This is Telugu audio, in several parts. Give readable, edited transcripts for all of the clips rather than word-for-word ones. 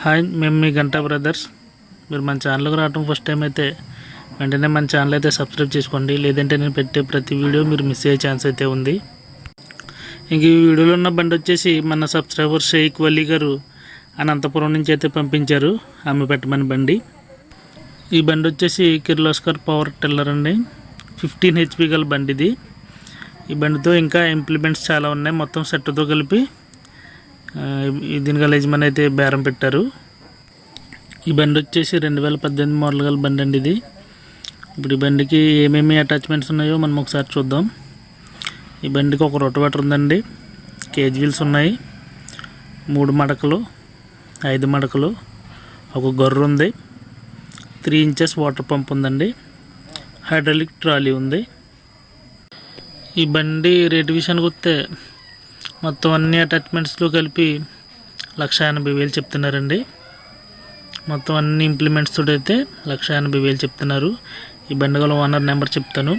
హాయ్, మేము మీ గంటా బ్రదర్స్. మీరు మన ఛానల్కి రావడం ఫస్ట్ టైం అయితే వెంటనే మన ఛానల్ అయితే సబ్స్క్రైబ్ చేసుకోండి. లేదంటే నేను పెట్టే ప్రతి వీడియో మీరు మిస్ అయ్యే ఛాన్స్ అయితే ఉంది. ఇంక ఈ వీడియోలో ఉన్న బండి వచ్చేసి మన సబ్స్క్రైబర్ షేక్ వలీ గారు అనంతపురం నుంచి అయితే పంపించారు ఆమె పెట్టమని బండి. ఈ బండి వచ్చేసి కిర్లోస్కర్ పవర్ టిల్లర్ అండి. 15 HP గల బండి ఇది. ఈ బండితో ఇంకా ఇంప్లిమెంట్స్ చాలా ఉన్నాయి. మొత్తం సెట్తో కలిపి దీని గల యజమాని అయితే బేరం పెట్టారు. ఈ బండి వచ్చేసి 2018 మోడల్ గల బండి అండి ఇది. ఇప్పుడు ఈ బండికి ఏమేమి అటాచ్మెంట్స్ ఉన్నాయో మనం ఒకసారి చూద్దాం. ఈ బండికి ఒక రోటవేటర్ ఉందండి, కేజ్ వీల్స్ ఉన్నాయి, 3 మడకలు, 5 మడకలు, ఒక గొర్రె ఉంది, 3 ఇంచెస్ వాటర్ పంప్ ఉందండి, హైడ్రాలిక్ ట్రాలీ ఉంది. ఈ బండి రేటు విషయానికి వస్తే మొత్తం అన్ని అటాచ్మెంట్స్లో కలిపి 1,80,000 చెప్తున్నారండి. మొత్తం అన్ని ఇంప్లిమెంట్స్ తోటి అయితే 1,80,000 చెప్తున్నారు. ఈ బండి గల ఓనర్ నెంబర్ చెప్తాను,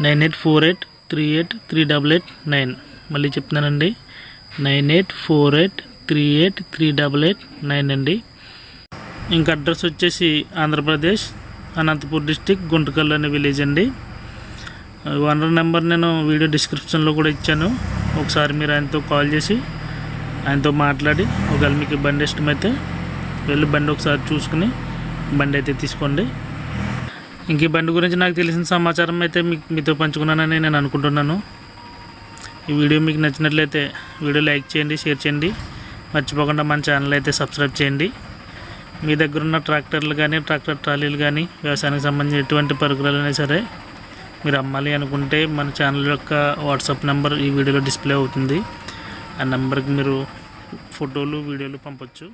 9848383889. మళ్ళీ చెప్తున్నానండి, 9848383889 అండి. ఇంకా అడ్రస్ వచ్చేసి ఆంధ్రప్రదేశ్ అనంతపూర్ డిస్టిక్ గుంటకల్ అనే విలేజ్ అండి. ఓనర్ నెంబర్ నేను వీడియో డిస్క్రిప్షన్లో కూడా ఇచ్చాను. ఒకసారి మీరు ఆయనతో కాల్ చేసి ఆయనతో మాట్లాడి ఒకవేళ మీకు బండి ఇష్టమైతే వెళ్ళి బండి ఒకసారి చూసుకుని బండి అయితే తీసుకోండి. ఇంక ఈ బండి గురించి నాకు తెలిసిన సమాచారం అయితే మీతో పంచుకున్నానని నేను అనుకుంటున్నాను. ఈ వీడియో మీకు నచ్చినట్లయితే వీడియో లైక్ చేయండి, షేర్ చేయండి, మర్చిపోకుండా మన ఛానల్ అయితే సబ్స్క్రైబ్ చేయండి. మీ దగ్గర ఉన్న ట్రాక్టర్లు కానీ ట్రాక్టర్ ట్రాలీలు కానీ వ్యవసాయానికి సంబంధించిన ఎటువంటి పరికరాలు అయినా సరే మీరు అమ్మాలి అనుకుంటే మన ఛానల్ యొక్క వాట్సాప్ నెంబర్ ఈ వీడియోలో డిస్ప్లే అవుతుంది. ఆ నెంబర్కి మీరు ఫోటోలు వీడియోలు పంపొచ్చు.